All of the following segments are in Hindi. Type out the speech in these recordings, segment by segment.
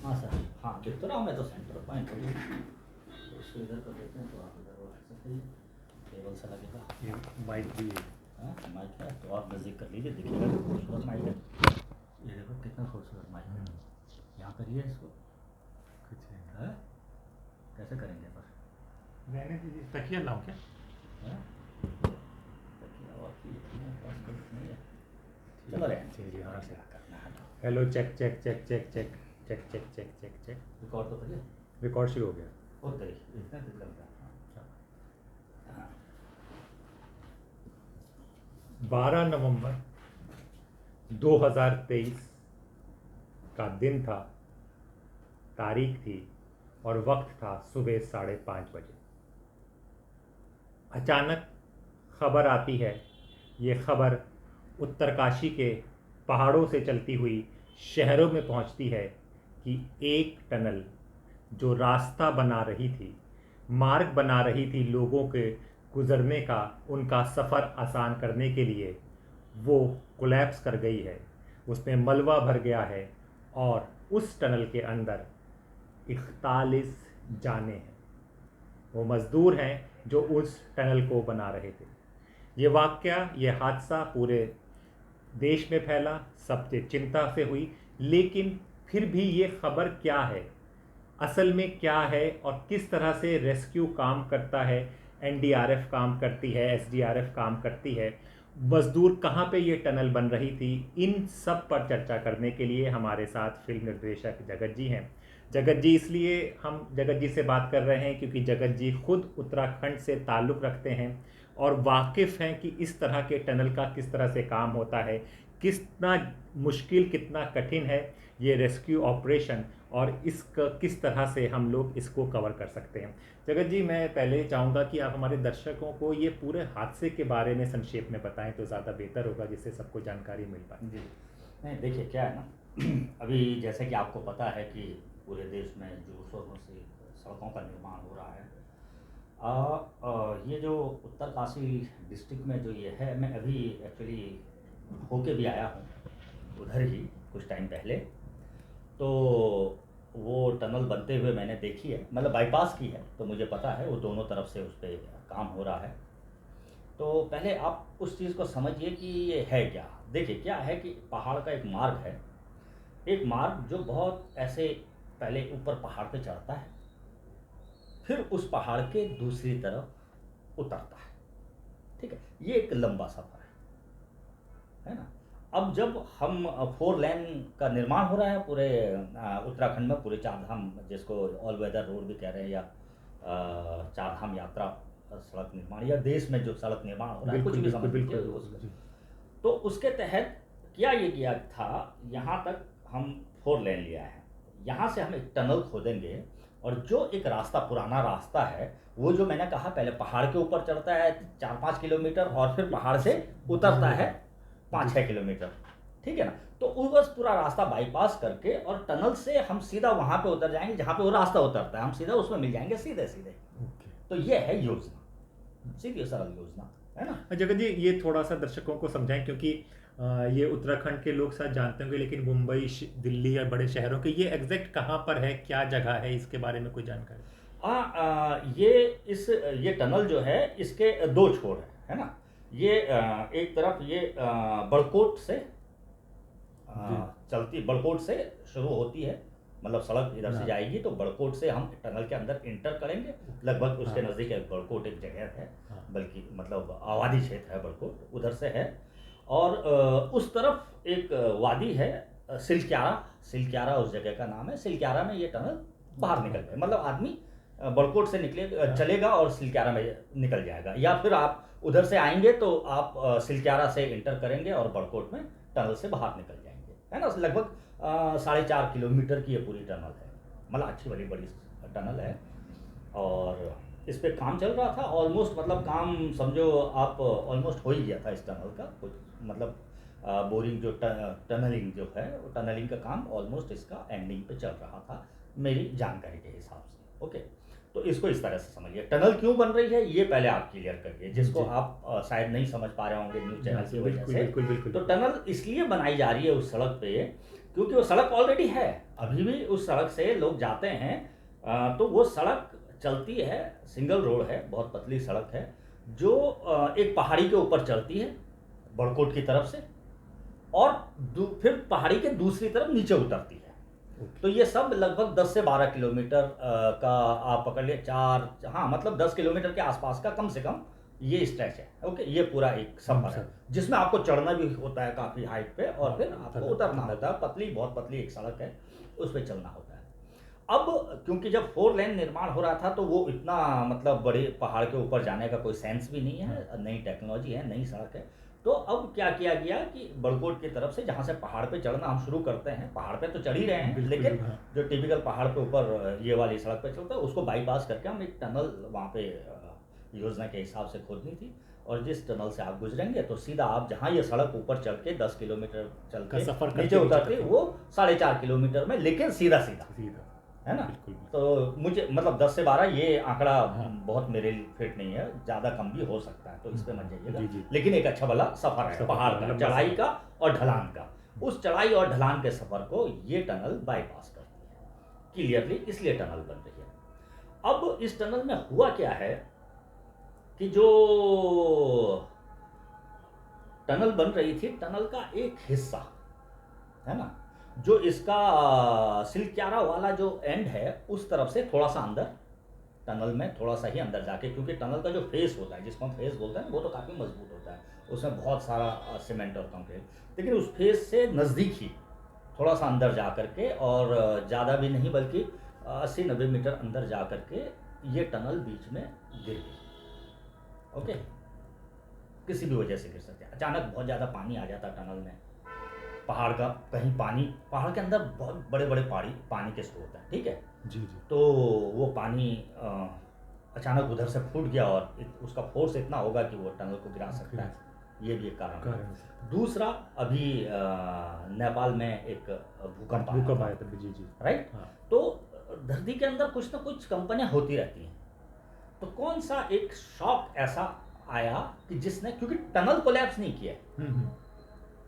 हाँ सर, हाँ दिख तो रहा हूँ मैं तो सेंटर पॉइंट हो गया। इसको इधर कर देते हैं तो आप इधर वो रख सकते हैं, टेबल से लगेगा। ये माइक भी है। हाँ माइक है तो आप नज़दीक कर लीजिए, दिखेगा तो खूबसूरत माइक है। ये देखो कितना खूबसूरत माइक है। यहाँ करिए इसको। कुछ है है कैसे करेंगे पर? रहने दीजिए, तकिया लाऊं क्या? हैं? तकिया और की इतने पास कुछ नहीं है। चलो रहने चलिए, दीजिए, हाँ क्या सर। करना है तो। Hello, check check check check check check check check check check. Record तो करिए। रिकॉर्ड शुरू हो गया। और करिए, इतना कुछ करता है। हाँ 12 नवंबर 2023 का दिन था, तारीख थी और वक्त था सुबह 5:30 बजे। अचानक खबर आती है। ये खबर उत्तरकाशी के पहाड़ों से चलती हुई शहरों में पहुंचती है कि एक टनल जो रास्ता बना रही थी, मार्ग बना रही थी लोगों के गुजरने का, उनका सफ़र आसान करने के लिए, वो कोलैप्स कर गई है। उसमें मलबा भर गया है और उस टनल के अंदर 41 जाने हैं। वो मज़दूर हैं जो उस टनल को बना रहे थे। ये वाक़या, ये हादसा पूरे देश में फैला, सबसे चिंता से हुई। लेकिन फिर भी ये खबर क्या है, असल में क्या है और किस तरह से रेस्क्यू काम करता है, एनडीआरएफ काम करती है, एसडीआरएफ काम करती है, मजदूर कहाँ पे ये टनल बन रही थी, इन सब पर चर्चा करने के लिए हमारे साथ फिल्म निर्देशक जगत जी हैं। जगत जी, इसलिए हम जगत जी से बात कर रहे हैं क्योंकि जगत जी खुद उत्तराखंड से ताल्लुक़ रखते हैं और वाकिफ़ हैं कि इस तरह के टनल का किस तरह से काम होता है, कितना मुश्किल, कितना कठिन है ये रेस्क्यू ऑपरेशन, और इसका किस तरह से हम लोग इसको कवर कर सकते हैं। जगत जी, मैं पहले चाहूँगा कि आप हमारे दर्शकों को ये पूरे हादसे के बारे में संक्षेप में बताएं तो ज़्यादा बेहतर होगा, जिससे सबको जानकारी मिल पाए। जी, नहीं देखिए क्या है ना अभी जैसे कि आपको पता है कि पूरे देश में जोर शोरों से सड़कों का निर्माण हो रहा है। ये जो उत्तरकाशी डिस्ट्रिक्ट में जो ये है, मैं अभी एक्चुअली होके भी आया हूँ उधर ही कुछ टाइम पहले। तो वो टनल बनते हुए मैंने देखी है, मतलब बाईपास की है, तो मुझे पता है वो दोनों तरफ से उस पर काम हो रहा है। तो पहले आप उस चीज़ को समझिए कि ये है क्या। देखिए क्या है कि पहाड़ का एक मार्ग है, एक मार्ग जो बहुत ऐसे पहले ऊपर पहाड़ पे चढ़ता है, फिर उस पहाड़ के दूसरी तरफ उतरता है। ठीक है, ये एक लंबा सफ़र है ना। अब जब हम 4 लेन का निर्माण हो रहा है पूरे उत्तराखंड में, पूरे चार धाम जिसको ऑल वेदर रोड भी कह रहे हैं, या चार धाम यात्रा सड़क निर्माण, या देश में जो सड़क निर्माण हो रहा है, कुछ बिल्कुल भी बिल्कुल समझ लीजिए बिल्कुल उसको। जी। तो उसके तहत क्या ये किया था, यहाँ तक हम 4 लेन लिया है, यहाँ से हम एक टनल खोदेंगे, और जो एक रास्ता, पुराना रास्ता है, वो जो मैंने कहा पहले पहाड़ के ऊपर चढ़ता है 4-5 किलोमीटर, और फिर पहाड़ से उतरता है 5-6 किलोमीटर। ठीक है ना। तो वो बस पूरा रास्ता बाईपास करके और टनल से हम सीधा वहाँ पे उतर जाएंगे जहाँ पे वो रास्ता उतरता है, हम सीधा उसमें मिल जाएंगे सीधे सीधे। ओके। तो ये है योजना, सीधी सरल योजना है ना। जगत जी, ये थोड़ा सा दर्शकों को समझाएं क्योंकि ये उत्तराखंड के लोग शायद जानते होंगे, लेकिन मुंबई, दिल्ली या बड़े शहरों के ये एग्जैक्ट कहाँ पर है, क्या जगह है, इसके बारे में कोई जानकारी? ये टनल जो है, इसके दो छोर है ना। ये एक तरफ ये बड़कोट से जी। चलती, बड़कोट से शुरू होती है, मतलब सड़क इधर से हाँ। जाएगी तो बड़कोट से हम टनल के अंदर इंटर करेंगे। लगभग उसके हाँ। नज़दीक एक बड़कोट एक जगह है, हाँ। बल्कि मतलब आबादी क्षेत्र है बड़कोट, उधर से है। और उस तरफ एक वादी है, सिलक्यारा, सिलक्यारा उस जगह का नाम है। सिलक्यारा में ये टनल बाहर निकल जाए, मतलब आदमी बड़कोट से निकले चलेगा और सिलक्यारा में निकल जाएगा, या फिर आप उधर से आएंगे तो आप सिलक्यारा से इंटर करेंगे और बड़कोट में टनल से बाहर निकल जाएंगे, है ना। लगभग 4.5 किलोमीटर की ये पूरी टनल है, मतलब अच्छी वाली बड़ी टनल है। और इस पे काम चल रहा था ऑलमोस्ट, मतलब काम समझो आप ऑलमोस्ट हो ही गया था इस टनल का कुछ, मतलब बोरिंग जो टनलिंग जो है, वो टनलिंग का काम ऑलमोस्ट इसका एंडिंग पे चल रहा था मेरी जानकारी के हिसाब से। ओके, तो इसको इस तरह से समझिए, टनल क्यों बन रही है ये पहले आप क्लियर करिए, जिसको जी। आप शायद नहीं समझ पा रहे होंगे न्यूज़ चैनल की वजह बिल्कुल से। बिल्कुल बिल्कुल। तो टनल इसलिए बनाई जा रही है उस सड़क पे क्योंकि वो सड़क ऑलरेडी है, अभी भी उस सड़क से लोग जाते हैं। तो वो सड़क चलती है, सिंगल रोड है, बहुत पतली सड़क है, जो एक पहाड़ी के ऊपर चलती है बड़कोट की तरफ से, और फिर पहाड़ी के दूसरी तरफ नीचे उतरती है। तो ये सब लगभग 10 से 12 किलोमीटर का आप पकड़ लिए, हाँ मतलब 10 किलोमीटर के आसपास का कम से कम ये स्ट्रेच है। ओके, ये पूरा एक सफर है जिसमें आपको चढ़ना भी होता है काफ़ी हाइट पे, और फिर आपको उतरना होता है। पतली, बहुत पतली एक सड़क है, उस पर चलना होता है। अब क्योंकि जब 4 लेन निर्माण हो रहा था तो वो इतना मतलब बड़े पहाड़ के ऊपर जाने का कोई सेंस भी नहीं है, नई टेक्नोलॉजी है, नई सड़क है। तो अब क्या किया गया कि बड़कोट की तरफ से जहाँ से पहाड़ पे चढ़ना हम शुरू करते हैं, पहाड़ पे तो चढ़ ही रहे हैं, लेकिन जो टिपिकल पहाड़ पे ऊपर ये वाली सड़क पे चलता है उसको बाईपास करके हम एक टनल वहाँ पे योजना के हिसाब से खोदनी थी, और जिस टनल से आप गुजरेंगे तो सीधा आप जहाँ ये सड़क ऊपर चढ़ के 10 किलोमीटर चल के सफर नीचे उतरती, वो 4.5 किलोमीटर में, लेकिन सीधा सीधा है ना। तो मुझे मतलब 10 से 12 ये आंकड़ा बहुत मेरे लिए फिट नहीं है, ज़्यादा कम भी हो सकता है, तो इस पे मत जाइएगा। लेकिन एक अच्छा भला सफ़र है पहाड़ का, चढ़ाई का और ढलान का। उस चढ़ाई और ढलान के सफ़र को ये टनल बाईपास करती है क्लियरली, इसलिए टनल बन रही है। अब इस टनल में हुआ क्या है कि जो टनल बन रही थी, टनल का एक हिस्सा है ना, जो इसका सिलक्यारा वाला जो एंड है उस तरफ से थोड़ा सा अंदर, टनल में थोड़ा सा ही अंदर जाके, क्योंकि टनल का जो फेस होता है, जिसको हम फेस बोलते हैं, वो तो काफ़ी मजबूत होता है, उसमें बहुत सारा सीमेंट और कंक्रीट, लेकिन उस फेस से नज़दीक ही थोड़ा सा अंदर जा करके, और ज़्यादा भी नहीं बल्कि 80-90 मीटर अंदर जा करके ये टनल बीच में गिर गई। ओके, किसी भी वजह से गिर सकते हैं, अचानक बहुत ज़्यादा पानी आ जाता टनल में, पहाड़ का कहीं पानी, पहाड़ के अंदर बहुत बड़े बड़े पानी के स्रोत हैं, ठीक है जी। तो वो पानी अचानक उधर से फूट गया, और उसका फोर्स इतना होगा कि वो टनल को गिरा सकता है, ये भी एक कारण है। दूसरा, अभी नेपाल में एक भूकंप आया था, जी, राइट। तो धरती के अंदर कुछ ना कुछ कंपनियां होती रहती हैं, तो कौन सा एक शॉक ऐसा आया कि जिसने, क्योंकि टनल कोलैप्स नहीं किया,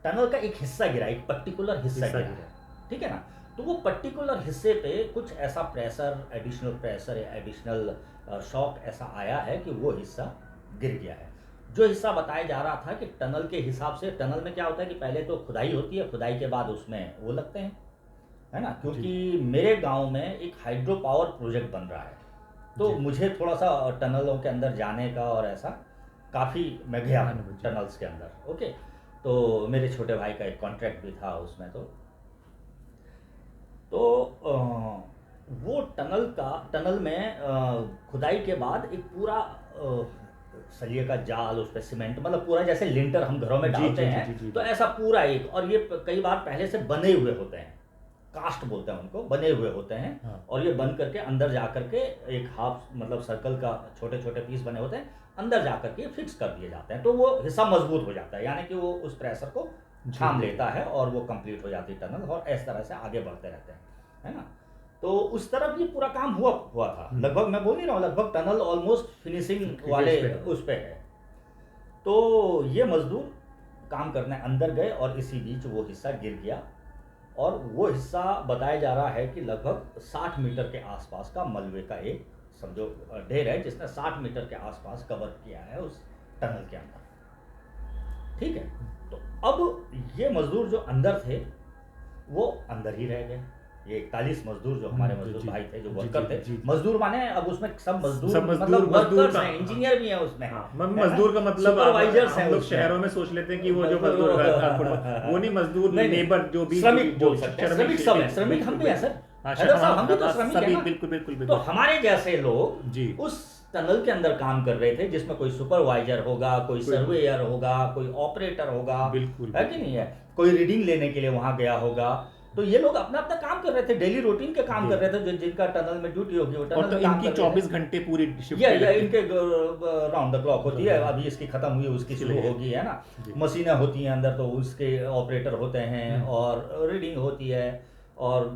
टनल का एक हिस्सा गिरा, एक पर्टिकुलर हिस्सा गिरा, ठीक है ना। तो वो पर्टिकुलर हिस्से पे कुछ ऐसा प्रेशर, एडिशनल प्रेशर या एडिशनल शॉक ऐसा आया है कि वो हिस्सा गिर गया है। जो हिस्सा बताया जा रहा था कि टनल के हिसाब से, टनल में क्या होता है कि पहले तो खुदाई होती है, खुदाई के बाद उसमें वो लगते हैं, है ना, क्योंकि मेरे गांव में एक हाइड्रो पावर प्रोजेक्ट बन रहा है, तो मुझे थोड़ा सा टनलों के अंदर जाने का और ऐसा काफ़ी, मैं गया टनल्स के अंदर। ओके, तो मेरे छोटे भाई का एक कॉन्ट्रैक्ट भी था उसमें, तो वो टनल में खुदाई के बाद एक पूरा सरिये का जाल, उस पर सीमेंट, मतलब पूरा जैसे लिंटर हम घरों में डालते हैं, तो ऐसा पूरा एक, और ये कई बार पहले से बने हुए होते हैं, कास्ट बोलते हैं उनको, बने हुए होते हैं, और ये बन करके अंदर जा करके एक हाफ मतलब सर्कल का छोटे छोटे पीस बने होते हैं, अंदर जा करके फिक्स कर दिए जाते हैं, तो वो हिस्सा मजबूत हो जाता है, यानी कि वो उस प्रेशर को थाम लेता है और वो कंप्लीट हो जाती है टनल, और इस तरह से आगे बढ़ते रहते हैं, है ना। तो उस तरफ ये पूरा काम हुआ था, लगभग मैं बोल नहीं रहा हूँ, लगभग टनल ऑलमोस्ट फिनिशिंग वाले उस पे है। तो ये मजदूर काम करने अंदर गए, और इसी बीच वो हिस्सा गिर गया, और वो हिस्सा बताया जा रहा है कि लगभग 60 मीटर के आसपास का मलबे का एक समझो ढेर है, जिसने 60 मीटर के आसपास कवर किया है उस टनल के अंदर, ठीक है। तो अब ये मजदूर जो अंदर थे वो अंदर ही रह गए, ये 41 मजदूर जो हमारे मजदूर भाई थे, जो वर्कर थे, मजदूर माने अब उसमें सब मजदूर मतलब वर्कर्स हैं, इंजीनियर भी हैं उसमें, मजदूर का मतलब सुपरवाइजर्स हैं, हम लोग शहरों में सोच लेते हैं कि वो जो मजदूर वो नहीं, मजदूर लेबर जो भी श्रमिक बोल सकते हैं, श्रमिक सब है, श्रमिक हम भी हैं सर, हम भी तो श्रमिक हैं, बिल्कुल। तो हमारे जैसे लोग उस टनल के अंदर काम कर रहे थे, जिसमें कोई सुपरवाइजर होगा, कोई सर्वेयर होगा, कोई ऑपरेटर होगा, है कि नहीं है, कोई रीडिंग लेने के लिए वहां गया होगा, तो ये लोग अपना अपना काम कर रहे थे, डेली रूटीन के काम कर रहे थे, जिनका टनल में ड्यूटी होगी वो टनल में काम कर रहे थे। 24 घंटे पूरी शिफ्ट इनके राउंड द क्लॉक होती है, अभी इसकी खत्म हुई उसकी शुरू होगी, है ना, मशीनें होती हैं अंदर, तो उसके ऑपरेटर होते हैं, और रीडिंग होती है, और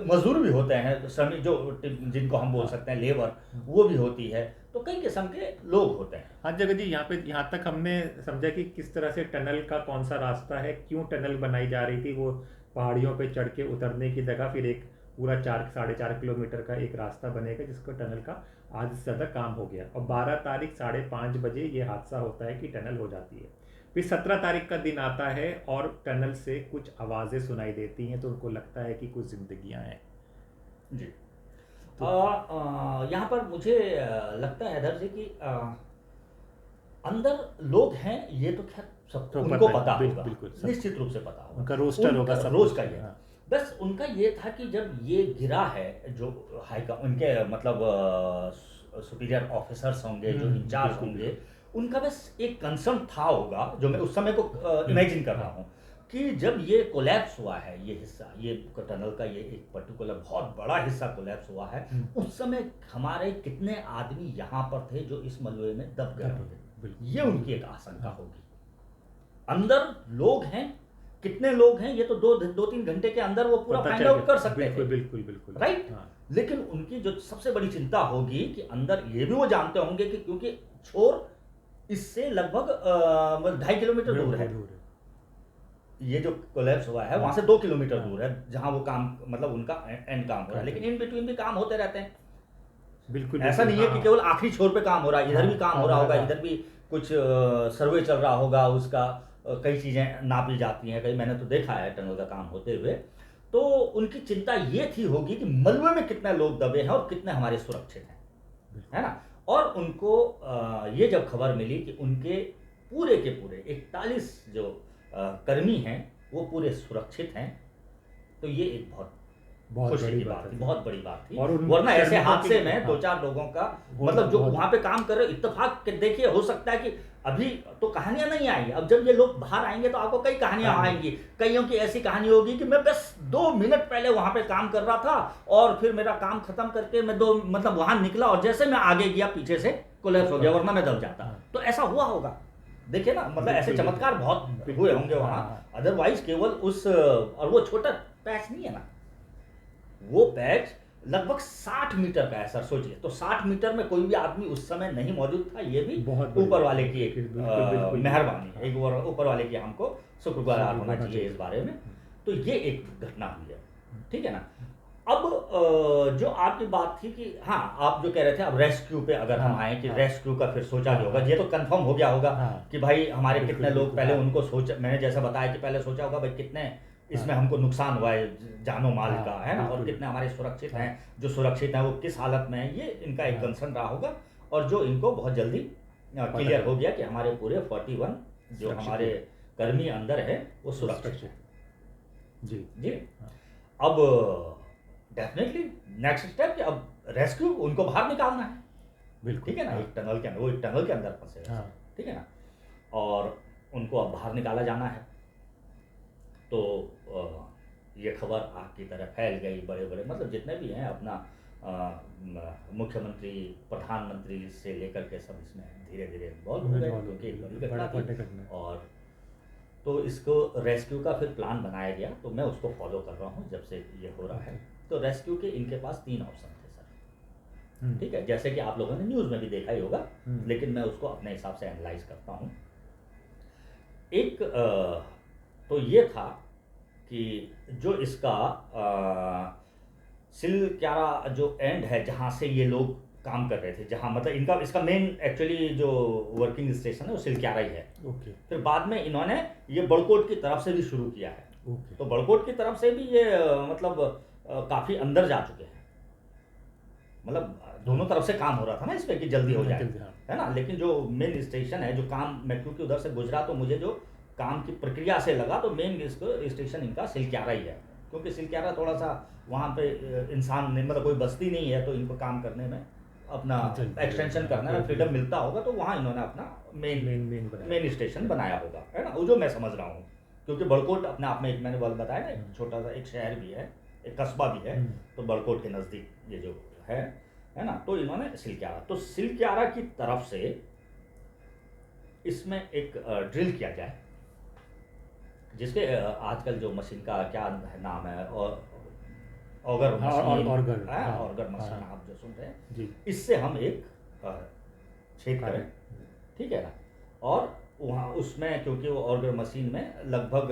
मजदूर भी होते हैं, श्रमिक जो जिनको हम बोल सकते हैं लेबर, वो भी होती है, तो कई किस्म के लोग होते हैं। हाँ जगत जी, यहाँ तक हमने समझा कि किस तरह से टनल का कौन सा रास्ता है, क्यों टनल बनाई जा रही थी, वो पहाड़ियों पे चढ़ के उतरने की जगह फिर एक पूरा 4 साढ़े 4 किलोमीटर का एक रास्ता बनेगा, जिसको टनल का आधे से ज़्यादा काम हो गया। और 12 तारीख 5:30 बजे ये हादसा होता है कि टनल हो जाती है। फिर 17 तारीख का दिन आता है और टनल से कुछ आवाज़ें सुनाई देती हैं, तो उनको लगता है कि कुछ जिंदगियां हैं। जी। यहाँ पर मुझे लगता है इधर से कि अंदर लोग हैं, ये तो खैर सबको तो उनको पता है, पता होगा, बिल्कुल निश्चित रूप से पता होगा, उनका रोस्टर होगा, सब रोज कुछ। का ये हाँ, बस उनका ये था कि जब ये गिरा है, जो उनके मतलब सुपीरियर ऑफिसर्स होंगे, जो इंचार्ज बिल्कुल, होंगे, उनका बस एक कंसर्न था होगा, जो मैं उस समय को इमेजिन कर रहा हूँ कि जब ये कोलैप्स हुआ है, ये हिस्सा, ये टनल का ये एक पर्टिकुलर बहुत बड़ा हिस्सा कोलैप्स हुआ है, उस समय हमारे कितने आदमी यहाँ पर थे जो इस मलबे में दब गए होंगे, ये उनकी एक आशंका होगी। अंदर लोग हैं, कितने लोग हैं ये तो 2-3 घंटे के अंदर वो पूरा फाइंड आउट कर सकते थे, बिल्कुल राइट। लेकिन उनकी जो सबसे बड़ी चिंता होगी कि अंदर ये भी वो जानते होंगे कि क्योंकि छोर इससे लगभग 2.5 किलोमीटर दूर है, ये जो कोलैप्स हुआ है वहां से 2 किलोमीटर दूर है जहां वो काम मतलब उनका एंड काम हो रहा है, लेकिन इन बिटवीन भी काम होते रहते हैं। बिल्कुल ऐसा नहीं है कि केवल आखिरी छोर पे काम हो रहा है, इधर भी काम हो रहा होगा, इधर भी कुछ सर्वे चल रहा होगा, उसका कई चीज़ें नापी जाती हैं, कई मैंने तो देखा है टनल का काम होते हुए। तो उनकी चिंता ये थी होगी कि मलबे में कितने लोग दबे हैं और कितने हमारे सुरक्षित हैं, है ना। और उनको ये जब खबर मिली कि उनके पूरे के पूरे 41 जो कर्मी हैं वो पूरे सुरक्षित हैं, तो ये एक बहुत खुशी की बात थी, बहुत बड़ी बात थी। वरना ऐसे हादसे में 2-4 लोगों का मतलब जो वहां पे काम कर रहे हो, इत्तेफाक देखिए हो सकता है कि अभी तो कहानियां नहीं आई, अब जब ये लोग बाहर आएंगे तो आपको कई कहानियां आएंगी, कईयों की ऐसी कहानी होगी कि मैं बस 2 मिनट पहले वहां पे काम कर रहा था और फिर मेरा काम खत्म करके मैं मतलब वहां निकला और जैसे मैं आगे गया पीछे से कोलैप्स हो गया, वरना मैं दब जाता। तो ऐसा हुआ होगा, देखिए ना, मतलब ऐसे चमत्कार बहुत हुए होंगे वहां। अदरवाइज केवल उस और वो छोटा पैच नहीं है ना, वो पैच लगभग 60 मीटर का है सर, सोचिए। तो 60 मीटर में कोई भी आदमी उस समय नहीं मौजूद था, ये भी ऊपर वाले की एक मेहरबानी है, एक ऊपर वाले की हमको शुक्रगुजार होना चाहिए इस बारे में। तो ये एक घटना हुई है, ठीक है ना। अब जो आपकी बात थी कि हाँ, आप जो कह रहे थे अब रेस्क्यू पे अगर हम आए कि रेस्क्यू का फिर सोचा भी होगा, ये तो कंफर्म हो गया होगा कि भाई हमारे कितने लोग पहले उनको सोच, मैंने जैसा बताया कि पहले सोचा होगा भाई कितने इसमें हमको नुकसान हुआ है जानो माल का, है ना, और कितने हमारे सुरक्षित हैं, जो सुरक्षित हैं वो किस हालत में है, ये इनका एक कंसर्न रहा होगा। और जो इनको बहुत जल्दी क्लियर हो गया कि हमारे पूरे 41 जो हमारे कर्मी अंदर है वो सुरक्षित है। जी जी। अब डेफिनेटली नेक्स्ट स्टेप कि अब रेस्क्यू, उनको बाहर निकालना है, बिल्कुल, ठीक है ना। एक टनल के अंदर, वो एक टनल के अंदर फंसे, ठीक है ना, और उनको अब बाहर निकाला जाना है। तो ये खबर आग की तरह फैल गई, बड़े बड़े मतलब जितने भी हैं अपना मुख्यमंत्री, प्रधानमंत्री से लेकर के सब इसमें धीरे धीरे इन्वॉल्व हो गए, क्योंकि एक बड़ी घटना थी। और तो इसको रेस्क्यू का फिर प्लान बनाया गया, तो मैं उसको फॉलो कर रहा हूँ जब से ये हो रहा है। तो रेस्क्यू के इनके पास 3 ऑप्शन थे सर, ठीक है, जैसे कि आप लोगों ने न्यूज़ में भी देखा ही होगा, लेकिन मैं उसको अपने हिसाब से एनालाइज करता हूँ। एक तो ये था कि जो इसका सिलक्यारा जो एंड है जहाँ से ये लोग काम कर रहे थे, जहाँ मतलब इसका मेन एक्चुअली जो वर्किंग स्टेशन है वो सिलक्यारा ही है। फिर बाद में इन्होंने ये बड़कोट की तरफ से भी शुरू किया है। तो बड़कोट की तरफ से भी ये मतलब काफ़ी अंदर जा चुके हैं, मतलब दोनों तरफ से काम हो रहा था ना इस पर कि जल्दी हो जाए, है ना। लेकिन जो मेन स्टेशन है, जो काम मैं क्योंकि उधर से गुजरा तो मुझे जो काम की प्रक्रिया से लगा, तो मेन स्टेशन इनका सिलक्यारा ही है, क्योंकि सिलक्यारा थोड़ा सा वहाँ पे इंसान नहीं, मतलब कोई बस्ती नहीं है, तो इनको काम करने में अपना एक्सटेंशन करने में फ्रीडम मिलता होगा, तो वहाँ इन्होंने अपना मेन स्टेशन बनाया होगा, है ना, वो जो मैं समझ रहा हूँ। क्योंकि बड़कोट अपने आप में एक मैंने बताया ना, एक छोटा सा एक शहर भी है, एक कस्बा भी है, तो बड़कोट के नज़दीक ये जो है ना। तो इन्होंने सिलक्यारा, तो सिलक्यारा की तरफ से इसमें एक ड्रिल किया जाए, जिसके आजकल जो मशीन का क्या नाम है, और ऑगर मशीन, ऑगर मशीन आप जो सुन रहे हैं, इससे हम एक छेद करें, ठीक है ना। और वहाँ उसमें क्योंकि वो ऑगर मशीन में लगभग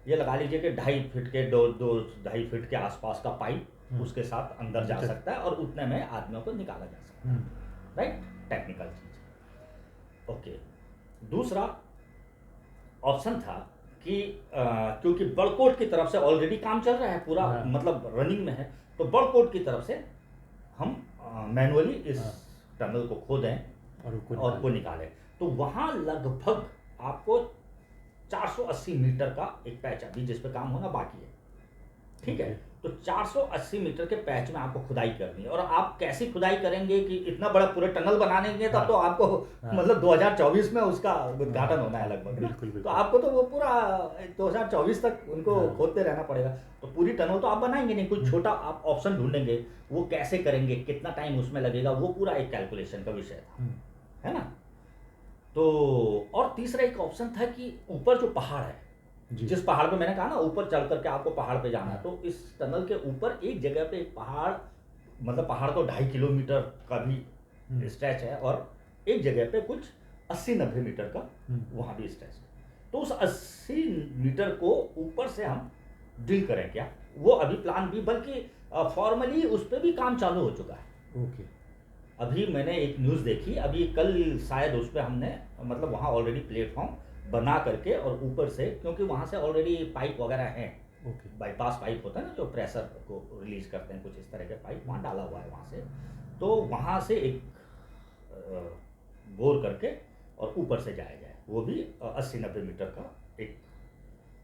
ये लगा लीजिए कि 2.5 फीट के 2-2.5 फीट के आसपास का पाइप हम्म। उसके साथ अंदर जा अच्छा। सकता है और उतने में आदमियों को निकाला जा सकता है, राइट, टेक्निकल चीज। ओके, दूसरा ऑप्शन था कि क्योंकि बड़कोट की तरफ से ऑलरेडी काम चल रहा है पूरा, हाँ। मतलब रनिंग में है, तो बड़कोट की तरफ से हम मैनुअली इस हाँ। टनल को खोदें और को निकालें। तो वहाँ लगभग आपको 480 मीटर का एक पैच अभी जिस पे काम होना बाकी है, ठीक है। तो 480 मीटर के पैच में आपको खुदाई करनी है, और आप कैसी खुदाई करेंगे कि इतना बड़ा पूरे टनल बनाने के तब हाँ। तो आपको हाँ। मतलब 2024 में उसका उद्घाटन होना है लगभग, बिल्कुल, बिल्कुल। तो आपको तो वो पूरा 2024 तक उनको हाँ। खोदते रहना पड़ेगा। तो पूरी टनल तो आप बनाएंगे नहीं, कुछ छोटा आप ऑप्शन ढूंढेंगे, वो कैसे करेंगे, कितना टाइम उसमें लगेगा, वो पूरा एक कैलकुलेशन का विषय था, है ना। तो और तीसरा एक ऑप्शन था कि ऊपर जो पहाड़ है, जिस पहाड़ पे मैंने कहा ना ऊपर चढ़ करके आपको पहाड़ पे जाना है, तो इस टनल के ऊपर एक जगह पे एक पहाड़, मतलब पहाड़ तो 2.5 किलोमीटर का भी स्ट्रेच है, और एक जगह पे कुछ 80-90 मीटर का वहाँ भी स्ट्रेच है। तो उस 80 मीटर को ऊपर से हम ड्रिल करें क्या, वो अभी प्लान भी, बल्कि फॉर्मली उस पर भी काम चालू हो चुका है। ओके। अभी मैंने एक न्यूज़ देखी, अभी कल शायद उस पर हमने मतलब वहाँ ऑलरेडी प्लेटफॉर्म बना करके, और ऊपर से क्योंकि वहाँ से ऑलरेडी पाइप वगैरह हैं, ओके। बाईपास पाइप होता है ना जो प्रेशर को रिलीज करते हैं, कुछ इस तरह के पाइप वहाँ डाला हुआ है वहाँ से, तो वहाँ से एक बोर करके और ऊपर से जाया जाए, वो भी 80-90 मीटर का एक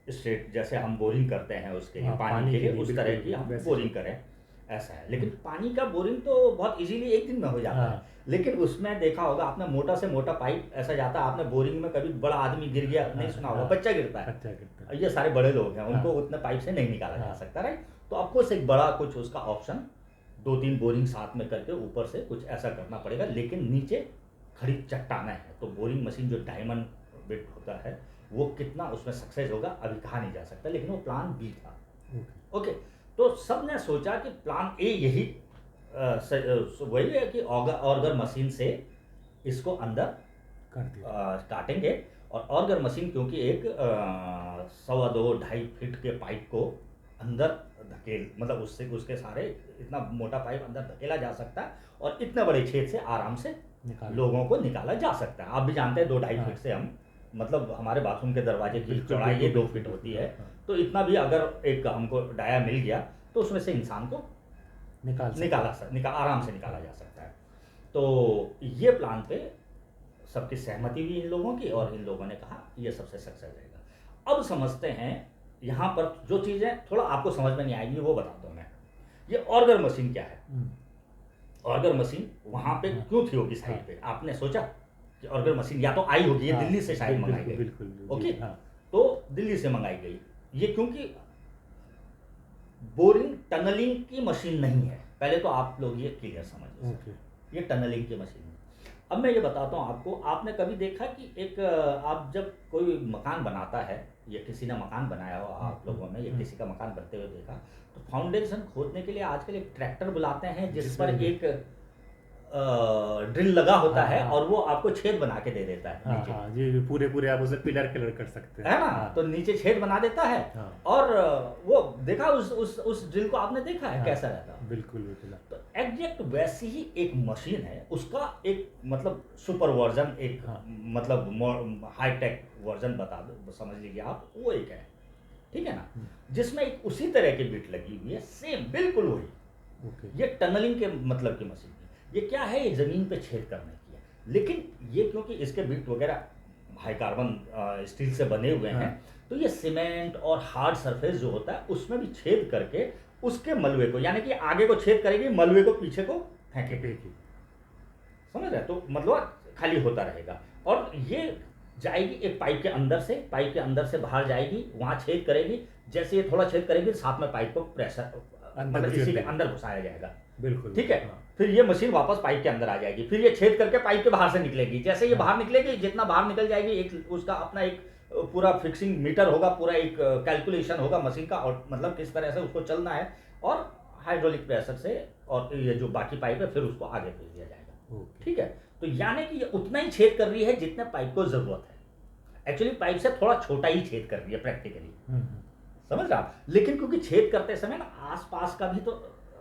स्ट्रेट, जैसे हम बोरिंग करते हैं उसके लिए, पानी के लिए उस तरह की हम बोरिंग करें, ऐसा है। लेकिन पानी का बोरिंग तो बहुत इजीली एक दिन में हो जाता है, लेकिन उसमें देखा होगा आपने मोटा से मोटा पाइप ऐसा जाता है, आपने बोरिंग में कभी बड़ा आदमी गिर गया नहीं सुना होगा, बच्चा गिरता है, ये सारे बड़े लोग हैं, उनको उतने पाइप से नहीं निकाला जा सकता, राइट। तो आपको एक बड़ा कुछ उसका ऑप्शन 2-3 बोरिंग साथ में करके ऊपर से कुछ ऐसा करना पड़ेगा, लेकिन नीचे खड़ी चट्टाना है, तो बोरिंग मशीन जो डायमंड बिट होता है वो कितना उसमें सक्सेस होगा अभी कहा नहीं जा सकता, लेकिन वो प्लान बी था। ओके, तो सब ने सोचा कि प्लान ए यही वही है कि ऑर्गर मशीन से इसको अंदर काटेंगे, और ऑर्गर मशीन क्योंकि एक 1.25-2.5 फीट के पाइप को अंदर धकेल, मतलब उससे उसके सारे इतना मोटा पाइप अंदर धकेला जा सकता है, और इतने बड़े छेद से आराम से लोगों को निकाला जा सकता है। आप भी जानते हैं 2-2.5 फीट से हम, मतलब हमारे बाथरूम के दरवाजे की चौड़ाई 2 फीट होती है, तो इतना भी अगर एक हमको डाया मिल गया तो उसमें से इंसान को आराम से निकाला जा सकता है। तो ये प्लान पे सबकी सहमति हुई इन लोगों की, और इन लोगों ने कहा ये सबसे सक्सेस रहेगा। अब समझते हैं यहाँ पर जो चीज़ें थोड़ा आपको समझ में नहीं आएगी वो बताता हूँ मैं। ये ऑर्गर मशीन क्या है, ऑर्गर मशीन वहाँ पे क्यों थी होगी साइड पे, आपने सोचा कि ऑर्गर मशीन या तो आई होगी, ये दिल्ली से शायद मंगाई गई, ओके, तो दिल्ली से मंगाई गई ये, क्योंकि बोरिंग टनलिंग की मशीन नहीं है, पहले तो आप लोग ये क्लियर समझिए, ये टनलिंग की मशीन है। अब मैं ये बताता हूँ आपको, आपने कभी देखा कि एक आप जब कोई मकान बनाता है, या किसी ने मकान बनाया हो आप लोगों ने, या किसी का मकान बनते हुए देखा, तो फाउंडेशन खोदने के लिए आजकल एक ट्रैक्टर बुलाते हैं जिस पर एक ड्रिल लगा होता है, और वो आपको छेद बना के दे देता है नीचे, ये पूरे आप उसे पिलर कर सकते हैं, है ना, तो नीचे छेद बना देता है, और वो देखा उस ड्रिल को आपने देखा है कैसा रहता है, बिल्कुल। तो एग्जैक्ट वैसी ही एक मशीन है, उसका एक मतलब सुपर वर्जन, एक मतलब हाईटेक वर्जन बता दो, समझ लीजिए आप, वो एक है, ठीक है ना, जिसमें एक उसी तरह की बिट लगी हुई है, सेम बिल्कुल वही। ये टनलिंग के मतलब की मशीन है। ये क्या है, ये जमीन पे छेद करने की है, लेकिन ये क्योंकि इसके बिट वगैरह हाई कार्बन स्टील से बने हुए हैं, तो ये सीमेंट और हार्ड सरफेस जो होता है उसमें भी छेद करके उसके मलबे को, यानी कि आगे को छेद करेगी, मलबे को पीछे को फेंकेगी, समझ रहे, तो मतलब खाली होता रहेगा, और ये जाएगी एक पाइप के अंदर से बाहर जाएगी, वहां छेद करेगी, जैसे ये थोड़ा छेद करेगी साथ में पाइप को प्रेशर मतलब इसी के अंदर घुसाया जाएगा, बिल्कुल, ठीक है। फिर ये मशीन वापस पाइप के अंदर आ जाएगी, फिर ये छेद करके पाइप के बाहर से निकलेगी, जैसे ये बाहर निकलेगी, जितना बाहर निकल जाएगी एक उसका अपना एक पूरा फिक्सिंग मीटर होगा, पूरा एक कैलकुलेशन होगा मशीन का, और मतलब किस तरह से उसको चलना है, और हाइड्रोलिक प्रेशर से, और ये जो बाकी पाइप है फिर उसको आगे भेज दिया जाएगा, ठीक है। तो यानी कि ये उतना ही छेद कर रही है जितने पाइप को जरूरत है, एक्चुअली पाइप से थोड़ा छोटा ही छेद कर रही है प्रैक्टिकली, समझ रहे आप। लेकिन क्योंकि छेद करते समय ना आसपास का भी तो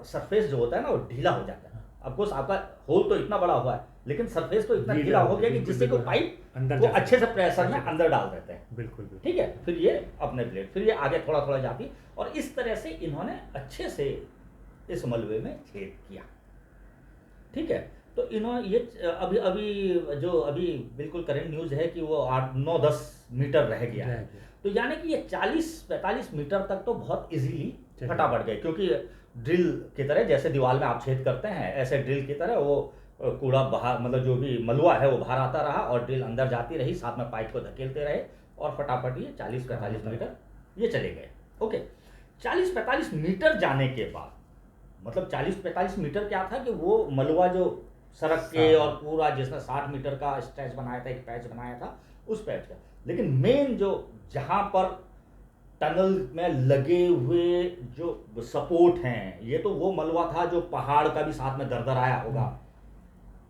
सरफेस जो होता है ना वो ढीला हो जाता है। ऑफकोर्स आपका होल तो इतना बड़ा हुआ है लेकिन सरफेस तो इतना ढीला हो गया कि जिससे को पाइप अंदर वो जा अच्छे से सकता है। प्रेशर में अंदर डाल देते हैं। बिल्कुल बिल्कुल। ठीक है, फिर ये अपने ब्लेड, फिर ये आगे थोड़ा थोड़ा जाती और इस तरह से इन्होंने अच्छे से इस मलबे में छेद किया। ठीक है, तो इन्होंने ये अभी अभी जो अभी बिल्कुल करंट न्यूज़ है कि वो 8-9-10 मीटर रह गया है। तो यानी कि ये 40-45 मीटर तक तो बहुत इजीली फटाफट गए, क्योंकि ड्रिल की तरह जैसे दीवार में आप छेद करते हैं ऐसे ड्रिल की तरह वो कूड़ा बाहर, मतलब जो भी मलुआ है वो बाहर आता रहा और ड्रिल अंदर जाती रही, साथ में पाइप को धकेलते रहे और फटाफट ये 40-45 मीटर ये चले गए। ओके, 40-45 मीटर जाने के बाद, मतलब 40-45 मीटर क्या था कि वो मलुआ जो सड़क के और पूरा जिसने 60 मीटर का स्ट्रेच बनाया था, एक पैच बनाया था उस पैच का, लेकिन मेन जो जहाँ पर टनल में लगे हुए जो सपोर्ट हैं, ये तो वो मलबा था जो पहाड़ का भी साथ में दरदर आया होगा।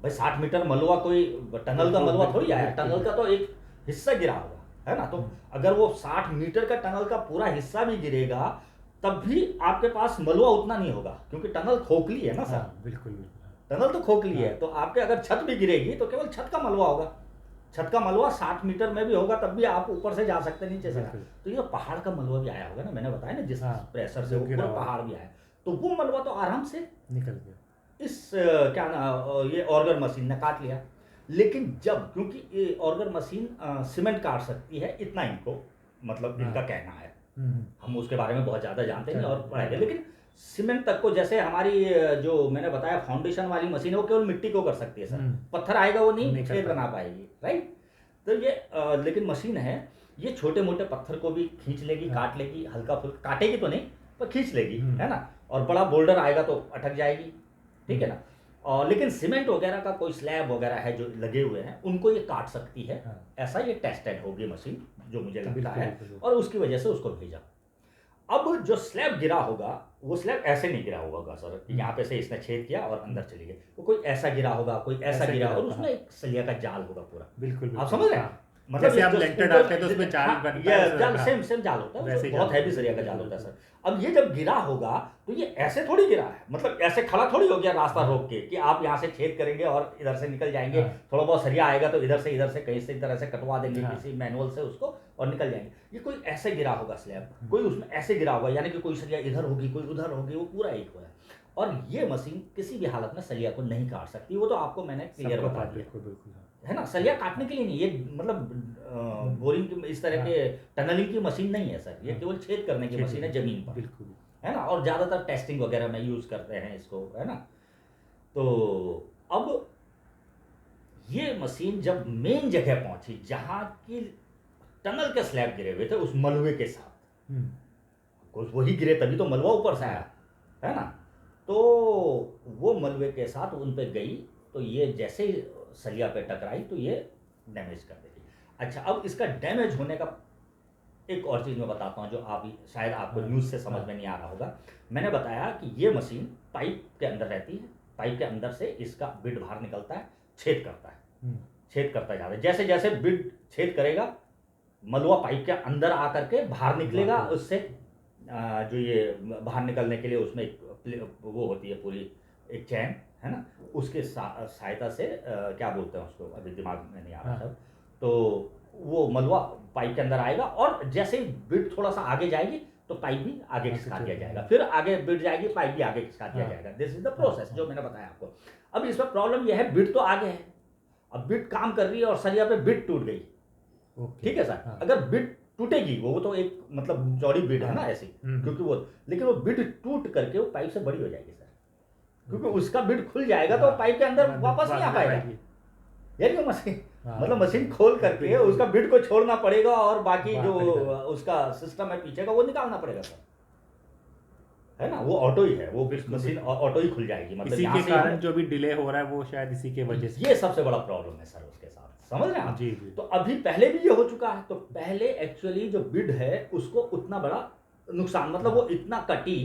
भाई 60 मीटर मलबा कोई टनल का मलबा थोड़ी आया, टनल का तो एक हिस्सा गिरा होगा, है ना। तो अगर वो 60 मीटर का टनल का पूरा हिस्सा भी गिरेगा तब भी आपके पास मलबा उतना नहीं होगा, क्योंकि टनल खोखली है ना सर। बिल्कुल बिल्कुल, टनल तो खोखली है, तो आपके अगर छत भी गिरेगी तो केवल छत का मलबा होगा। छत का मलबा 60 मीटर में भी होगा तब भी आप ऊपर से जा सकते हैं, नीचे से। तो ये पहाड़ का मलबा भी आया होगा ना, मैंने बताया ना जिस प्रेशर से वो पूरा पहाड़ भी आया, तो वो मलबा तो आराम से निकल गया। इस क्या ना ये ऑर्गर मशीन ने काट लिया। लेकिन जब, क्योंकि ये ऑर्गर मशीन सीमेंट काट सकती है, इतना इनको मतलब इनका कहना है, हम उसके बारे में बहुत ज़्यादा जानते नहीं और पढ़ाएंगे, लेकिन सीमेंट तक को, जैसे हमारी जो मैंने बताया फाउंडेशन वाली मशीन है वो केवल मिट्टी को कर सकती है सर, पत्थर आएगा वो नहीं छेद बना पाएगी, राइट। तो ये लेकिन मशीन है ये छोटे मोटे पत्थर को भी खींच लेगी, काट लेगी, हल्का फुल्का काटेगी तो नहीं पर खींच लेगी, है ना। और बड़ा बोल्डर आएगा तो अटक जाएगी, ठीक है ना। और लेकिन सीमेंट वगैरह का कोई स्लैब वगैरह है जो लगे हुए हैं उनको ये काट सकती है, ऐसा ये टेस्टेड होगी मशीन जो मुझे लगता है, और उसकी वजह से उसको भेजा। अब जो स्लैब गिरा होगा वो स्लैब ऐसे नहीं गिरा होगा सर कि यहाँ पे से इसने छेद किया और अंदर चली गई, वो कोई ऐसा गिरा होगा, कोई ऐसा गिरा और उसमें एक सलिया का जाल होगा पूरा। बिल्कुल, आप समझ रहे हैं, मतलब जैसे आप लेंटर डालते हैं तो उसमें जाल बनता है, जाल सेम जाल होता है, बहुत हैवी सरिया का जाल होता है सर। अब ये जब गिरा होगा तो ये ऐसे थोड़ी गिरा है, मतलब ऐसे खड़ा थोड़ी हो गया रास्ता रोक के कि आप यहाँ से छेद करेंगे और इधर से निकल जाएंगे, थोड़ा बहुत सरिया आएगा तो इधर से कहीं से तरह से कटवा देंगे किसी मैनुअल से उसको और निकल जाएंगे। ये कोई ऐसे गिरा होगा स्लैब, कोई उसमें ऐसे गिरा होगा, यानी कि कोई सरिया इधर होगी कोई उधर होगी, वो पूरा एक होगा। और ये मशीन किसी भी हालत में सरिया को नहीं काट सकती, वो तो आपको मैंने क्लियर बता दिया, है ना। सरिया काटने के लिए नहीं, ये मतलब बोरिंग की इस तरह के टनलिंग की मशीन नहीं है सर, ये केवल छेद करने की मशीन है जमीन पर, बिल्कुल, है ना। और ज़्यादातर टेस्टिंग वगैरह में यूज़ करते हैं इसको, है ना। तो अब ये मशीन जब मेन जगह पहुंची जहाँ की टनल के स्लैब गिरे हुए थे उस मलबे के साथ, कुछ वही गिरे तभी तो मलबा ऊपर से आया, है ना। तो वो मलबे के साथ उन पे गई तो ये जैसे ही सलिया पे टकराई तो ये डैमेज कर देगी। अच्छा, अब इसका डैमेज होने का एक और चीज़ मैं बताता हूँ जो आप शायद आपको न्यूज़ से समझ में नहीं आ रहा होगा। मैंने बताया कि ये मशीन पाइप के अंदर रहती है, पाइप के अंदर से इसका बिड बाहर निकलता है, छेद करता है, छेद करता जाता है। जैसे जैसे बिड छेद करेगा मलुआ पाइप के अंदर आकर के बाहर निकलेगा, उससे जो ये बाहर निकलने के लिए उसमें वो होती है पूरी एक चैन, है ना, उसके सहायता से क्या बोलते हैं उसको अभी दिमाग में नहीं आ रहा था, तो वो मलुआ पाइप के अंदर आएगा और जैसे ही बिड थोड़ा सा आगे जाएगी तो पाइप भी आगे खिसका दिया जाएगा, फिर आगे बिड जाएगी पाइप भी आगे खिसका दिया जाएगा। दिस इज द प्रोसेस जो मैंने बताया आपको। अब इसमें प्रॉब्लम यह है बिड तो आगे है, अब बिड काम कर रही है और सरिया पे बिड टूट गई, ठीक है सर। अगर बिड टूटेगी वो तो एक मतलब चौड़ी बिड है ना ऐसी, क्योंकि वो, लेकिन वो बिड टूट करके वो पाइप से बड़ी हो जाएगी सर, क्योंकि उसका बिड खुल जाएगा तो पाइप के अंदर वापस नहीं आ पाएगा, यानी मशीन मतलब मशीन खोल करके उसका बिड को छोड़ना पड़ेगा और बाकी जो उसका सिस्टम है पीछे का वो निकालना पड़ेगा सर, है ना। वो ऑटो ही है, वो मशीन ऑटो ही खुल जाएगी, मतलब इसी के कारण जो भी डिले हो रहा है वो शायद इसी के वजह से, ये सबसे बड़ा प्रॉब्लम है सर उसके साथ, समझ रहे हैं आप। जी। तो अभी पहले भी ये हो चुका है, तो पहले एक्चुअली जो बिड है उसको उतना बड़ा नुकसान, मतलब वो इतना कटी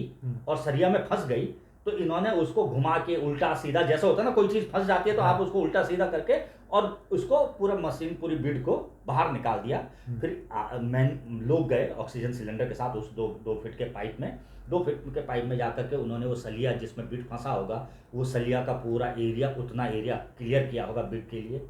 और सरिया में फंस गई तो इन्होंने उसको घुमा के उल्टा सीधा, जैसे होता है ना कोई चीज फंस जाती है तो आप उसको उल्टा सीधा करके और उसको पूरा मशीन पूरी बीड को बाहर निकाल दिया। फिर मैन लोग गए ऑक्सीजन सिलेंडर के साथ उस 2 फीट के पाइप में, 2 फीट के पाइप में जाकर के उन्होंने वो सलिया जिसमें बीड फंसा होगा, वो सलिया का पूरा एरिया, उतना एरिया क्लियर किया होगा बीड के लिए।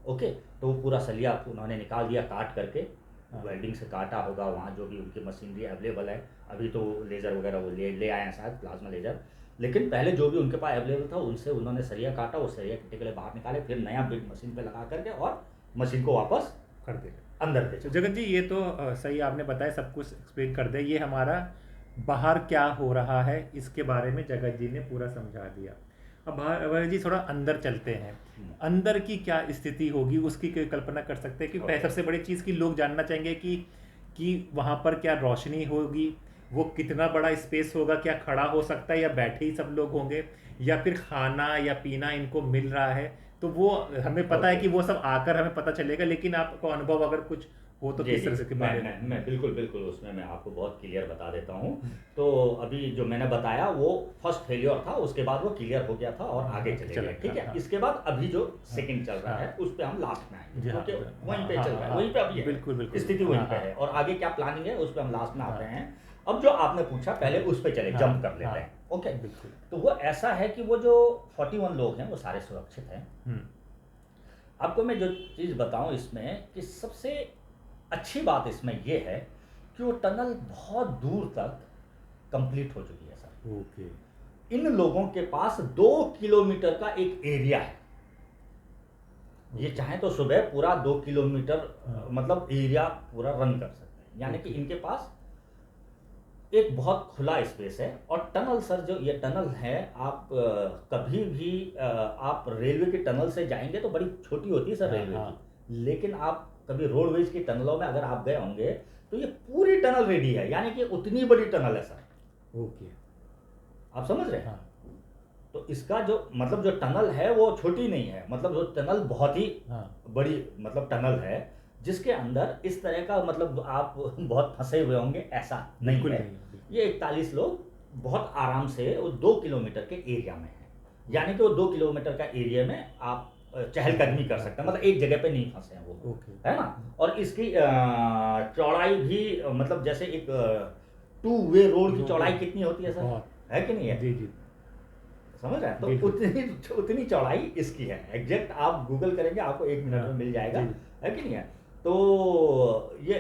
ओके, तो वो पूरा सलिया उन्होंने निकाल दिया काट करके, वेल्डिंग से काटा होगा वहाँ जो भी उनकी मशीनरी अवेलेबल है। अभी तो लेज़र वगैरह वो ले आए हैं शायद, प्लाज्मा लेज़र, लेकिन पहले जो भी उनके पास अवेलेबल था उनसे उन्होंने सरिया काटा, वो सरिया के टिकले बाहर निकाले, फिर नया बीड मशीन पे लगा करके और मशीन को वापस कर दे। अंदर तो भेजा। जगन जी ये तो सही आपने बताया, सब कुछ एक्सप्लेन कर दिया। ये हमारा बाहर क्या हो रहा है इसके बारे में जगत जी ने पूरा समझा दिया। अब बाहर जी थोड़ा अंदर चलते हैं, अंदर की क्या स्थिति होगी उसकी कोई कल्पना कर सकते हैं? क्योंकि सबसे बड़ी चीज़ कि लोग जानना चाहेंगे कि वहाँ पर क्या रोशनी होगी, वो कितना बड़ा स्पेस होगा, क्या खड़ा हो सकता है या बैठे ही सब लोग होंगे, या फिर खाना या पीना इनको मिल रहा है, तो वो हमें पता है कि वो सब आकर हमें पता चलेगा, लेकिन आपको अनुभव अगर कुछ हो तो किस तरह से के बारे में? मैं बिल्कुल उसमें मैं आपको बहुत क्लियर बता देता हूँ। तो अभी जो मैंने बताया वो फर्स्ट फेलियर था, उसके बाद वो क्लियर हो गया था और आगे चले गए, ठीक है। इसके बाद अभी जो सेकंड चल रहा है उस पर हम लास्ट में आएंगे, क्योंकि वहीं पे चल रहा है, वहीं पे अभी बिल्कुल स्थिति वहीं पे है, और आगे क्या प्लानिंग है उस पर हम लास्ट में आते हैं। अब जो आपने पूछा पहले उस पर चले, जंप कर लेते हैं। ओके, तो वो ऐसा है कि वो जो 41 लोग हैं वो सारे सुरक्षित हैं। आपको मैं जो चीज़ बताऊं इसमें कि सबसे अच्छी बात इसमें ये है कि वो टनल बहुत दूर तक कंप्लीट हो चुकी है सर। ओके, इन लोगों के पास 2 किलोमीटर का एक एरिया है। ये चाहे तो सुबह पूरा 2 किलोमीटर मतलब एरिया पूरा रन कर सकते हैं, यानी कि इनके पास एक बहुत खुला स्पेस है। और टनल सर, जो ये टनल है, आप कभी भी आप रेलवे की टनल से जाएंगे तो बड़ी छोटी होती है सर रेलवे की, लेकिन आप कभी रोडवेज की टनलों में अगर आप गए होंगे तो ये पूरी टनल रेडी है, यानी कि उतनी बड़ी टनल है सर। ओके, आप समझ रहे हैं? तो इसका जो मतलब जो टनल है वो छोटी नहीं है, मतलब जो टनल बहुत ही बड़ी मतलब टनल है, जिसके अंदर इस तरह का मतलब आप बहुत फंसे हुए होंगे ऐसा नहीं है। ये 41 लोग बहुत आराम से वो 2 किलोमीटर के एरिया में है, यानी कि वो 2 किलोमीटर का एरिया में आप चहलकदमी कर सकते हैं, मतलब एक जगह पे नहीं फंसे हैं वो, है ना। और इसकी चौड़ाई भी मतलब जैसे एक 2 वे रोड की चौड़ाई कितनी होती है सर, है कि नहीं है? जी जी, समझ रहे हैं? तो उतनी चौड़ाई इसकी है। एग्जैक्ट आप गूगल करेंगे आपको 1 मिनट में मिल जाएगा, है कि नहीं है? तो ये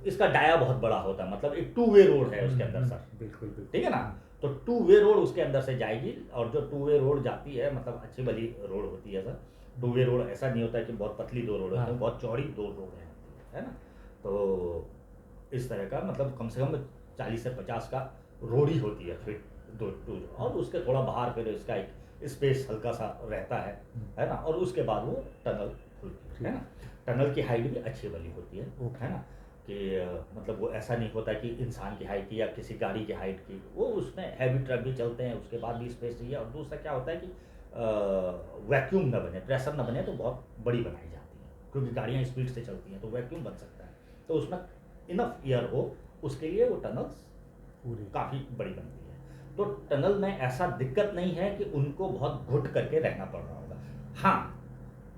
इसका डाया बहुत बड़ा होता है, मतलब एक 2 वे रोड है उसके अंदर सर। बिल्कुल, ठीक है ना। तो 2 वे रोड उसके अंदर से जाएगी, और जो 2 वे रोड जाती है मतलब अच्छी भली रोड होती है सर। 2 वे रोड ऐसा नहीं होता है कि बहुत पतली 2 रोड होती है, बहुत चौड़ी 2 रोड है ना। तो इस तरह का मतलब कम से कम 40 से 50 का रोड ही होती है फिर 2, और उसके थोड़ा बाहर फिर इसका एक स्पेस हल्का सा रहता है ना। और उसके बाद वो टनल खुलती है ना। टनल की हाइट भी अच्छी वाली होती है ना, कि मतलब वो ऐसा नहीं होता कि इंसान की हाइट की या किसी गाड़ी की हाइट की, वो उसमें हैवी ट्रक भी चलते हैं, उसके बाद भी स्पेस चाहिए। और दूसरा क्या होता है कि वैक्यूम न बने, प्रेशर न बने, तो बहुत बड़ी बनाई जाती है, क्योंकि गाड़ियाँ स्पीड से चलती हैं तो वैक्यूम बन सकता है, तो उसमें इनफ एयर हो, उसके लिए वो टनल्स काफ़ी बड़ी बनती है। तो टनल में ऐसा दिक्कत नहीं है कि उनको बहुत घुट करके रहना पड़ रहा होगा। हाँ,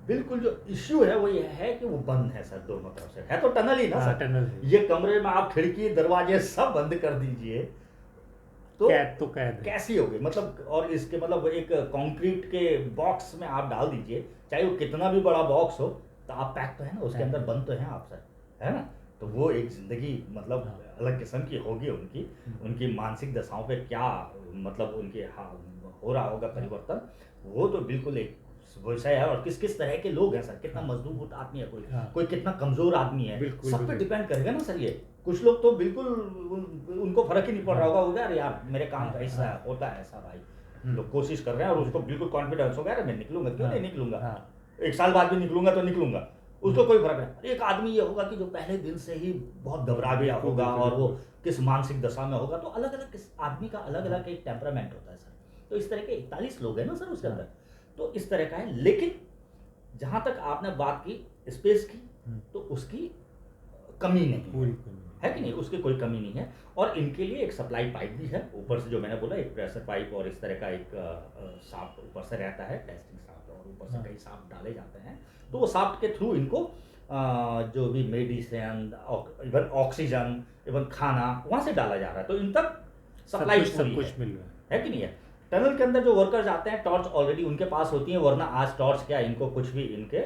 बिल्कुल जो इश्यू है वो ये है कि वो बंद है सर, दोनों तरफ से है तो टनल ही ना सर। टनल ये कमरे में आप खिड़की दरवाजे सब बंद कर दीजिए तो कैद कैसी होगी मतलब। और इसके मतलब एक कंक्रीट के बॉक्स में आप डाल दीजिए, चाहे वो कितना भी बड़ा बॉक्स हो, तो आप पैक तो है ना, उसके अंदर बंद तो है आप सर, है ना। तो वो एक जिंदगी मतलब अलग किस्म की होगी उनकी मानसिक दशाओं पे क्या मतलब उनके हो रहा होगा परिवर्तन, वो तो बिल्कुल एक विषय है। और किस किस तरह के लोग हैं सर, कितना मजबूत आदमी है कोई कितना कमजोर आदमी है, सब पे डिपेंड करेगा ना सर। ये कुछ लोग तो बिल्कुल उनको फर्क ही नहीं पड़ रहा होगा, वो यार मेरे काम का ऐसा होता है ऐसा, भाई लोग कोशिश कर रहे हैं और उसको बिल्कुल कॉन्फिडेंस होगा, मैं निकलूंगा, क्यों नहीं निकलूंगा, 1 साल बाद भी निकलूंगा तो निकलूंगा, उसको कोई फर्क नहीं। एक आदमी ये होगा कि जो पहले दिन से ही बहुत घबरा गया होगा और वो किस मानसिक दशा में होगा, तो अलग अलग किस आदमी का अलग अलग एक टेम्परामेंट होता है सर। तो इस तरह के 41 लोग हैं ना सर उसके अंदर, तो इस तरह का है। लेकिन जहां तक आपने बात की स्पेस की, तो उसकी कमी नहीं, है कि नहीं, उसकी कोई कमी नहीं है। और इनके लिए एक सप्लाई पाइप भी है ऊपर से, जो मैंने बोला एक प्रेशर पाइप और इस तरह का एक शाफ्ट ऊपर से रहता है, टेस्टिंग शाफ्ट, और ऊपर से हाँ। कई शाफ्ट डाले जाते हैं। तो वो शाफ्ट के थ्रू इनको जो भी मेडिसिन, इवन ऑक्सीजन, इवन खाना वहाँ से डाला जा रहा है, तो इन तक सप्लाई सब पूरी कुछ मिल रहा है कि नहीं है। टनल के अंदर जो वर्कर्स आते हैं, टॉर्च ऑलरेडी उनके पास होती है, वरना आज टॉर्च क्या, इनको कुछ भी इनके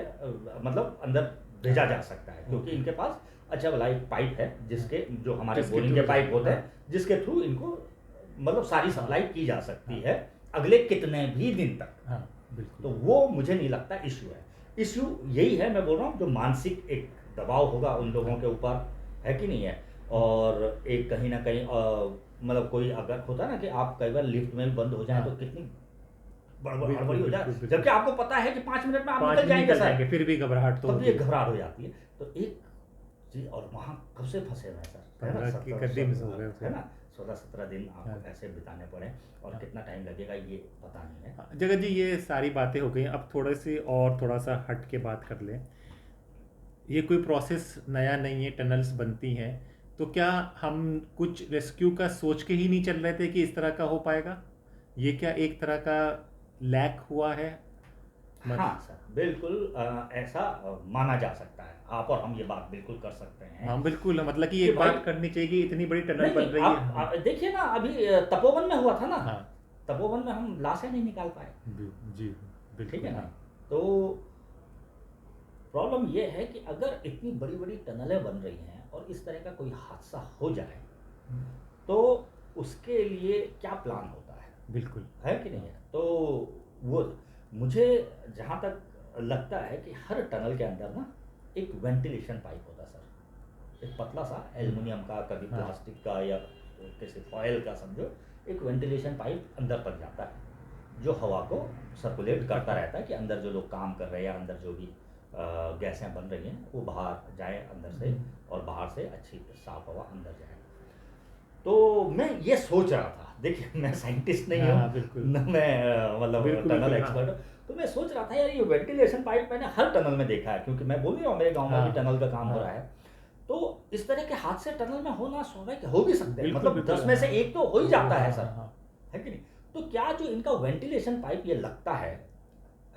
मतलब अंदर भेजा जा सकता है, क्योंकि इनके पास अच्छा वाला एक पाइप है, जिसके जो हमारे जिसके बोरिंग through के पाइप होते हाँ। हैं, जिसके थ्रू इनको मतलब सारी सप्लाई की जा सकती है अगले कितने भी दिन तक। हाँ, बिल्कुल। तो वो मुझे नहीं लगता इश्यू है। इश्यू यही है, मैं बोल रहा हूँ, जो मानसिक एक दबाव होगा उन लोगों के ऊपर, है कि नहीं है। और एक कहीं ना कहीं मतलब कोई अगर होता ना कि आप कई बार लिफ्ट में भी बंद हो जाए हाँ। तो कितनी बड़बड़ बिल्कुल, हड़बड़ी हो जाए, बिल्कुल, बिल्कुल। जबकि आपको पता है कि 5 मिनट में आप 5 निकल में जाएंगे निकल सर, जाएंगे, फिर भी घबराहट तो तब भी होगी। एक घबराहट हो जाती है। तो एक चीज, और वहाँ कब से फंसे हुए हैं सर, है ना, 15 की 17 गड्डी में सो गए है उसे। ना, 16-17 दिन आपको हाँ। ऐसे बिताने पड़े, और हाँ। कितना टाइम लगेगा ये पता नहीं है। हाँ, जगत जी ये सारी बातें हो गई, अब थोड़े से और थोड़ा सा हट के बात कर लें। ये कोई प्रोसेस नया नहीं है, टनल्स बनती हैं, तो क्या हम कुछ रेस्क्यू का सोच के ही नहीं चल रहे थे कि इस तरह का हो पाएगा? ये क्या एक तरह का लैक हुआ है? हाँ सर, बिल्कुल ऐसा माना जा सकता है, आप और हम ये बात बिल्कुल कर सकते हैं हाँ बिल्कुल, मतलब कि कि एक भाई, बात करनी चाहिए कि इतनी बड़ी टनल नहीं बन नहीं, रही है। आप देखिए ना, अभी तपोवन में हुआ था ना, हाँ तपोवन में हम लाशें नहीं निकाल पाए, जी ठीक बिल्कुल। है ना। हाँ तो प्रॉब्लम ये है कि अगर इतनी बड़ी बड़ी टनलें बन रही हैं और इस तरह का कोई हादसा हो जाए, तो उसके लिए क्या प्लान होता बिल्कुल। है कि नहीं है। तो वो मुझे जहाँ तक लगता है कि हर टनल के अंदर ना एक वेंटिलेशन पाइप होता है सर, एक पतला सा एल्युमिनियम का, कभी हाँ। प्लास्टिक का या किसी फॉयल का, समझो एक वेंटिलेशन पाइप अंदर तक जाता है, जो हवा को सर्कुलेट करता रहता है कि अंदर जो लोग काम कर रहे हैं या अंदर जो भी गैसें बन रही हैं वो बाहर जाए अंदर से, और बाहर से अच्छी साफ हवा अंदर जाए। तो मैं ये सोच रहा था, देखिए मैं साइंटिस्ट नहीं हाँ, हूँ, बिल्कुल। न मैं मतलब बिल्कुल, टनल बिल्कुल, एक्सपर्ट हाँ। हूँ, तो मैं सोच रहा था यार, ये वेंटिलेशन पाइप मैंने हर टनल में देखा है, क्योंकि मैं बोल नहीं रहा हूँ मेरे गांव में भी हाँ, टनल का काम हो हाँ। रहा है। तो इस तरह के हादसे टनल में होना स्वाभाविक, हो भी सकते हैं, बिल्कुल, मतलब बिल्कुल, 10 में से हाँ। एक तो हो ही जाता है हाँ, सर, हाँ, हाँ। है कि नहीं। तो क्या जो इनका वेंटिलेशन पाइप ये लगता है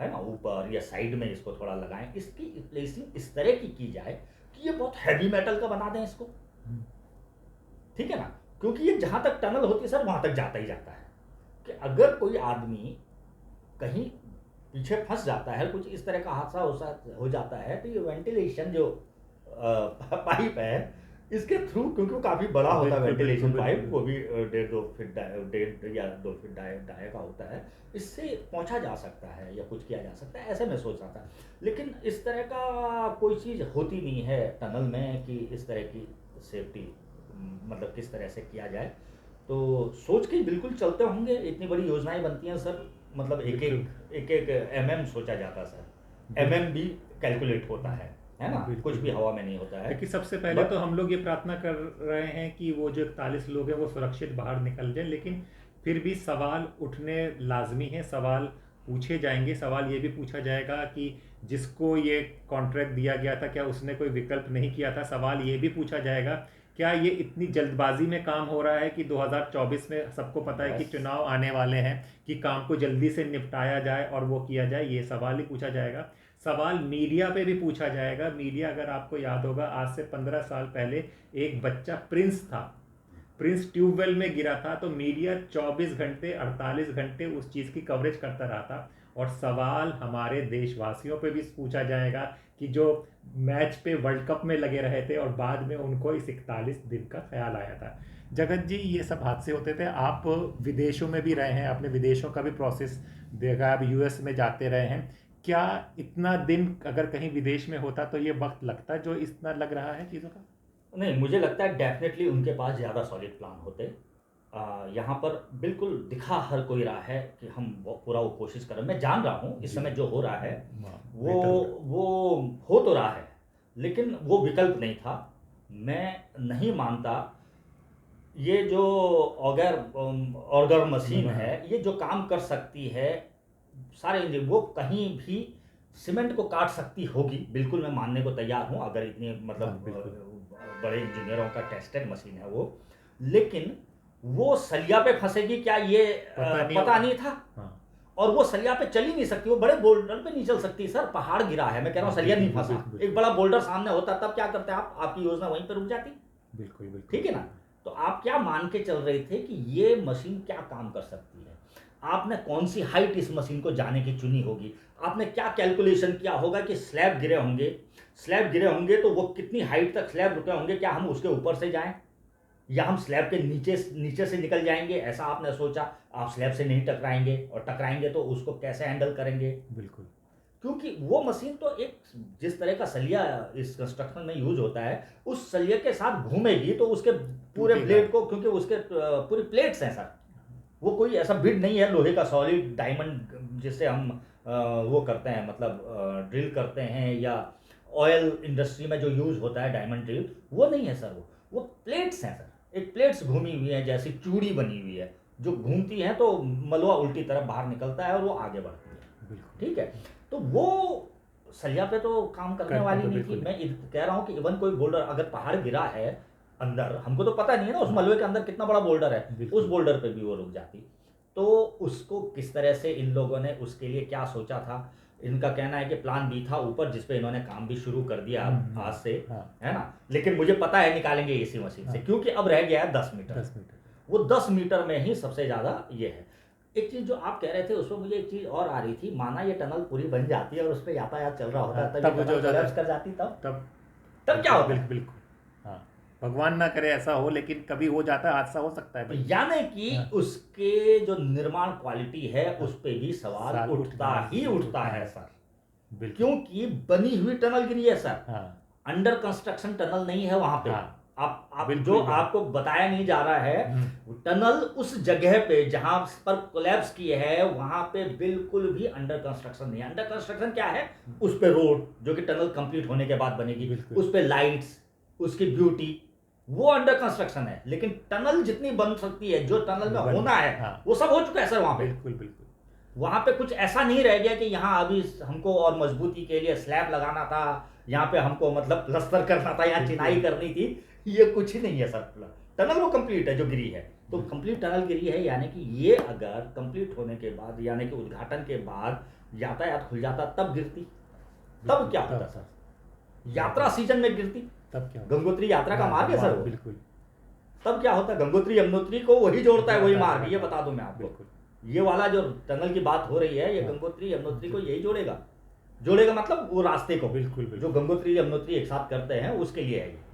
ना, ऊपर या साइड में इसको थोड़ा लगाएं, इसकी प्लेसिंग इस तरह की जाए कि ये बहुत हैवी मेटल का बना दें इसको, ठीक है ना, क्योंकि ये जहां तक टनल होती है सर वहां तक जाता ही जाता है, कि अगर कोई आदमी कहीं पीछे फंस जाता है, कुछ इस तरह का हादसा हो जाता है, तो ये वेंटिलेशन जो पाइप है इसके थ्रू, क्योंकि वो काफ़ी बड़ा होता है बिल्कुल, वेंटिलेशन बिल्कुल, पाइप, बिल्कुल। वो भी 1.5 या 2 फीट डाया का होता है, इससे पहुंचा जा सकता है या कुछ किया जा सकता है, ऐसे मैं सोच रहा था। लेकिन इस तरह का कोई चीज़ होती नहीं है टनल में कि इस तरह की सेफ्टी मतलब किस तरह से किया जाए। तो सोच के बिल्कुल चलते होंगे, इतनी बड़ी योजनाएं बनती हैं सर, मतलब एक MM सोचा जाता है सर, MM भी कैलकुलेट होता है ना, बिल्कुल, कुछ भी हवा में नहीं होता है। देखिए सबसे पहले But- तो हम लोग ये प्रार्थना कर रहे हैं कि वो जो 41 लोग हैं वो सुरक्षित बाहर निकल जाएं, लेकिन फिर भी सवाल उठने लाजमी है, सवाल पूछे जाएंगे। सवाल ये भी पूछा जाएगा कि जिसको ये कॉन्ट्रैक्ट दिया गया था क्या उसने कोई विकल्प नहीं किया था। सवाल ये भी पूछा जाएगा क्या ये इतनी जल्दबाजी में काम हो रहा है कि 2024 में सबको पता है कि Yes. चुनाव आने वाले हैं, कि काम को जल्दी से निपटाया जाए और वो किया जाए। ये सवाल ही पूछा जाएगा। सवाल मीडिया पे भी पूछा जाएगा। मीडिया, अगर आपको याद होगा, आज से 15 साल पहले एक बच्चा प्रिंस था, प्रिंस ट्यूबवेल में गिरा था, तो मीडिया 24 घंटे 48 घंटे उस चीज़ की कवरेज करता रहा था। और सवाल हमारे देशवासियों पे भी पूछा जाएगा कि जो मैच पे वर्ल्ड कप में लगे रहे थे और बाद में उनको इस 41 दिन का ख्याल आया था। जगत जी ये सब हादसे होते थे। आप विदेशों में भी रहे हैं, आपने विदेशों का भी प्रोसेस देखा, आप US में जाते रहे हैं। क्या इतना दिन अगर कहीं विदेश में होता तो ये वक्त लगता जो इतना लग रहा है चीज़ों का? नहीं, मुझे लगता है डेफिनेटली उनके पास ज़्यादा सॉलिड प्लान होते। यहाँ पर बिल्कुल दिखा हर कोई रहा है कि हम पूरा वो कोशिश कर रहे हैं। मैं जान रहा हूँ इस जी। समय जो हो रहा है वो बेहतर हो रहा वो हो तो रहा है, लेकिन वो विकल्प नहीं था। मैं नहीं मानता ये जो ऑर्गर मशीन है, ये जो काम कर सकती है सारे इंजन, वो कहीं भी सीमेंट को काट सकती होगी, बिल्कुल मैं मानने को तैयार हूँ। अगर इतनी हाँ, मतलब बिल्कुल। बड़े इंजीनियरों का टेस्टेड मशीन है वो, लेकिन वो सलिया पे फंसेगी क्या ये पता नहीं था। हाँ। और वो सलिया पे चल ही नहीं सकती, वो बड़े बोल्डर पे नहीं चल सकती सर, पहाड़ गिरा है, मैं कह रहा हूँ सलिया नहीं फंसा। एक बड़ा बोल्डर सामने होता तब क्या करते आप, आपकी योजना वहीं पे रुक जाती। बिल्कुल बिल्कुल, ठीक है ना। तो आप क्या मान के चल रहे थे कि ये मशीन क्या काम कर सकती है, आपने कौन सी हाइट इस मशीन को जाने की चुनी होगी, आपने क्या कैलकुलेशन किया होगा कि स्लैब गिरे होंगे तो वो कितनी हाइट तक स्लैब रुके होंगे, क्या हम उसके ऊपर से जाएं या हम स्लैब के नीचे से निकल जाएंगे, ऐसा आपने सोचा। आप स्लैब से नहीं टकराएंगे, और टकराएंगे तो उसको कैसे हैंडल करेंगे। बिल्कुल, क्योंकि वो मशीन तो एक जिस तरह का सलिया इस कंस्ट्रक्शन में यूज होता है, उस सलिए के साथ घूमेगी तो उसके पूरे ब्लेड को, क्योंकि उसके पूरी प्लेट्स हैं सर, वो कोई ऐसा बिड नहीं है लोहे का सॉलिड डायमंड जिससे हम वो करते हैं, मतलब ड्रिल करते हैं, या ऑयल इंडस्ट्री में जो यूज होता है डायमंड ड्रिल, वो नहीं है सर। वो प्लेट्स हैं सर, एक प्लेट्स घूमी हुई है जैसी चूड़ी बनी हुई है, जो घूमती है तो मलवा उल्टी तरफ बाहर निकलता है और वो आगे बढ़ती है। ठीक है, तो वो सलिया पे तो काम करने वाली नहीं थी। मैं कह रहा हूँ कि इवन कोई बोल्डर अगर पहाड़ गिरा है अंदर, हमको तो पता नहीं है ना उस मलबे के अंदर कितना बड़ा बोल्डर है, उस बोल्डर पे भी वो रुक जाती। तो उसको किस तरह से इन लोगों ने उसके लिए क्या सोचा था, इनका कहना है कि प्लान बी था ऊपर, जिसपे इन्होंने काम भी शुरू कर दिया आज से, है ना। लेकिन मुझे पता है निकालेंगे इसी मशीन से, क्योंकि अब रह गया है 10 मीटर। वो 10 मीटर में ही सबसे ज़्यादा ये है। एक चीज़ जो आप कह रहे थे उसमें मुझे एक चीज़ और आ रही थी, माना ये टनल पूरी बन जाती है और उस पर यातायात चल रहा होता, तब ये कोलैप्स कर जाती, तब क्या होता। बिल्कुल, हाँ, भगवान ना करे ऐसा हो, लेकिन कभी हो जाता है, हादसा हो सकता है। यानी कि उसके जो निर्माण क्वालिटी है उस पर भी सवाल उठता है सर, क्योंकि बनी हुई टनल गिरी है सर, अंडर कंस्ट्रक्शन टनल नहीं है वहां पे। आप जो आपको बताया नहीं जा रहा है, टनल उस जगह पे जहां पर कोलैप्स की है वहां पे बिल्कुल भी अंडर कंस्ट्रक्शन नहीं है। अंडर कंस्ट्रक्शन क्या है, उस पे रोड जो कि टनल कंप्लीट होने के बाद बनेगी, उस पे लाइट्स, उसकी ब्यूटी, वो अंडर कंस्ट्रक्शन है। लेकिन टनल जितनी बन सकती है, जो टनल में होना है, वो सब हो चुका है सर वहां पे। बिल्कुल, वहां पे कुछ ऐसा नहीं रह गया कि यहाँ अभी हमको और मजबूती के लिए स्लैब लगाना था, यहाँ पे हमको मतलब प्लस्तर करना था या चिनाई करनी थी, ये कुछ ही नहीं है सर। टनल वो कंप्लीट है जो गिरी है, तो कंप्लीट टनल गिरी है। यानी कि ये अगर कंप्लीट होने के बाद, यानी कि उद्घाटन के बाद यातायात खुल जाता तब गिरती, तब क्या होता सर, यात्रा सीजन में गिरती, तब क्या, गंगोत्री यात्रा का मार्ग है सर वो, बिल्कुल, तब क्या होता, गंगोत्री यमुनोत्री को वही जोड़ता है, वही मार्ग, ये बता दूं मैं आपको। ये वाला जो टनल की बात हो रही है, ये गंगोत्री यमुनोत्री को यही जोड़ेगा मतलब वो रास्ते को, बिल्कुल, जो गंगोत्री यमुनोत्री एक साथ करते हैं उसके लिए है ये।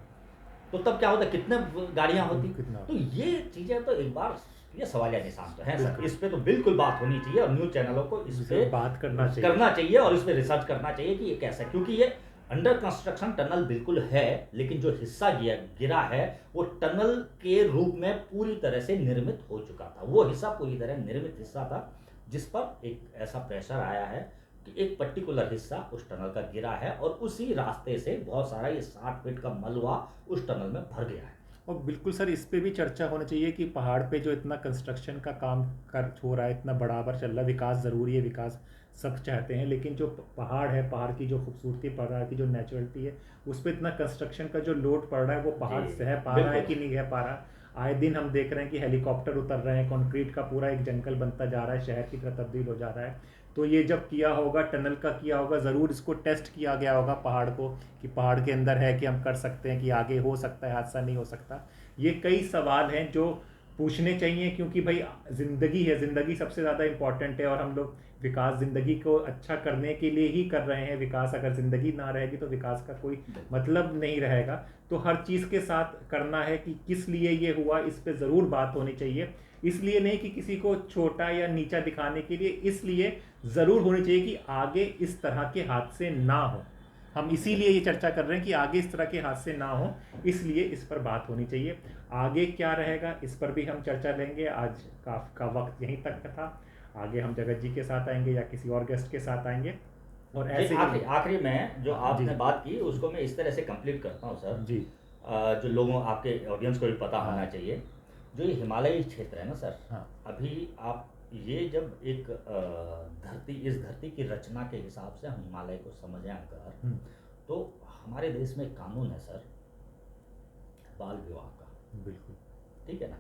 तो तब क्या होता, कितने गाड़ियां होती। तो ये चीजें तो एक बार ये सवालिया निशान तो है सर, इस पे तो बिल्कुल बात होनी चाहिए और न्यूज चैनलों को इस पे बात करना चाहिए और इस पे रिसर्च करना चाहिए कि ये कैसा, क्योंकि ये अंडर कंस्ट्रक्शन टनल बिल्कुल है, लेकिन जो हिस्सा गिरा है वो टनल के रूप में पूरी तरह से निर्मित हो चुका था। वो हिस्सा पूरी तरह निर्मित हिस्सा था जिस पर एक ऐसा प्रेशर आया है कि एक पर्टिकुलर हिस्सा उस टनल का गिरा है और उसी रास्ते से बहुत सारा ये 60 फीट का मलबा उस टनल में भर गया है। और बिल्कुल सर, इस पे भी चर्चा होनी चाहिए कि पहाड़ पे जो इतना कंस्ट्रक्शन का काम हो रहा है, इतना बराबर चल रहा है, विकास ज़रूरी है, विकास सब चाहते हैं, लेकिन जो पहाड़ है, पहाड़ की जो खूबसूरती, पहाड़ की जो नेचुरलिटी है, उस पर इतना कंस्ट्रक्शन का जो लोड पड़ रहा है, वो पहाड़ सह पा रहा है कि नहीं सह पा रहा। आए दिन हम देख रहे हैं कि हेलीकॉप्टर उतर रहे हैं, कंक्रीट का पूरा एक जंगल बनता जा रहा है, शहर की तरह तब्दील हो जा रहा है। तो ये जब किया होगा, टनल का किया होगा, ज़रूर इसको टेस्ट किया गया होगा पहाड़ को, कि पहाड़ के अंदर है कि हम कर सकते हैं, कि आगे हो सकता है, हादसा नहीं हो सकता। ये कई सवाल हैं जो पूछने चाहिए, क्योंकि भाई ज़िंदगी है, ज़िंदगी सबसे ज़्यादा इम्पॉर्टेंट है, और हम लोग विकास ज़िंदगी को अच्छा करने के लिए ही कर रहे हैं। विकास अगर ज़िंदगी ना रहेगी तो विकास का कोई मतलब नहीं रहेगा। तो हर चीज़ के साथ करना है कि किस लिए ये हुआ, इस पे ज़रूर बात होनी चाहिए। इसलिए नहीं कि किसी को छोटा या नीचा दिखाने के लिए, इसलिए ज़रूर होनी चाहिए कि आगे इस तरह के हादसे ना हो। हम इसीलिए ये चर्चा कर रहे हैं कि आगे इस तरह के हादसे ना हो, इसलिए इस पर बात होनी चाहिए। आगे क्या रहेगा इस पर भी हम चर्चा लेंगे। आज का वक्त यहीं तक था। आगे हम जगत जी के साथ आएंगे या किसी और गेस्ट के साथ आएंगे। और ऐसे आखिरी में जो आपने बात की उसको मैं इस तरह से कंप्लीट करता हूँ सर जी, जो लोगों, आपके ऑडियंस को भी पता होना चाहिए, जो ये हिमालयी क्षेत्र है ना सर, अभी आप ये जब एक इस धरती की रचना के हिसाब से हम हिमालय को समझें अगर, तो हमारे देश में कानून है सर बाल विवाह का, बिल्कुल। ठीक है ना,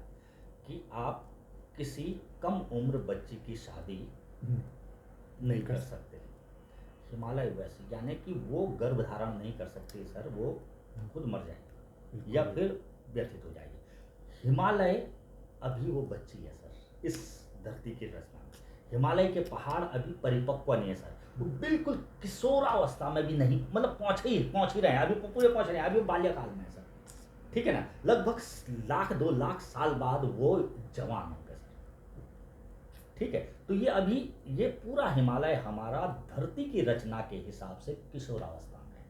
कि आप किसी कम उम्र बच्ची की शादी नहीं कर सकते। हिमालय वैसे यानी कि वो गर्भ धारण नहीं कर सकती सर, वो खुद मर जाएगी या फिर व्यथित हो जाएगी। हिमालय अभी वो बच्ची है सर इस धरती की रचना में। हिमालय के पहाड़ अभी परिपक्व नहीं है सर, वो बिल्कुल किशोरावस्था में भी नहीं, मतलब पहुँच ही रहे हैं, अभी पूरे पहुँच रहे हैं, अभी बाल्यकाल में है सर, ठीक है ना। लगभग 1,00,000-2,00,000 साल बाद वो जवान होंगे सर, ठीक है। तो ये अभी ये पूरा हिमालय हमारा धरती की रचना के हिसाब से किशोरावस्था में है,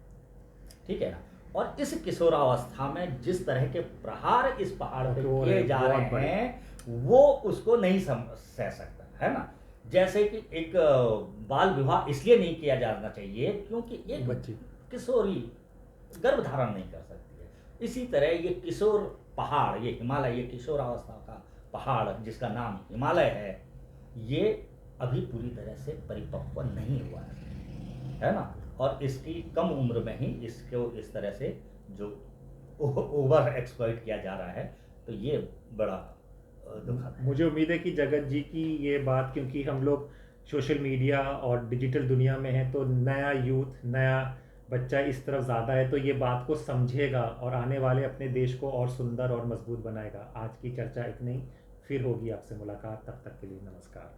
ठीक है ना। और इस किशोरावस्था में जिस तरह के प्रहार इस पहाड़ पे किए जा रहे हैं वो उसको नहीं सह सकता है ना। जैसे कि एक बाल विवाह इसलिए नहीं किया जाना चाहिए क्योंकि एक बच्ची किशोरी गर्भ धारण नहीं कर सकती है। इसी तरह ये किशोर पहाड़, ये हिमालय, ये किशोरावस्था का पहाड़ जिसका नाम हिमालय है, ये अभी पूरी तरह से परिपक्व नहीं हुआ है ना। और इसकी कम उम्र में ही इसको इस तरह से जो ओवर एक्सप्लॉइट किया जा रहा है, तो ये बड़ा दुखद है। मुझे उम्मीद है कि जगत जी की ये बात, क्योंकि हम लोग सोशल मीडिया और डिजिटल दुनिया में हैं, तो नया यूथ, नया बच्चा इस तरफ ज़्यादा है, तो ये बात को समझेगा और आने वाले अपने देश को और सुंदर और मजबूत बनाएगा। आज की चर्चा इतनी, फिर होगी आपसे मुलाकात, तब तक के लिए नमस्कार।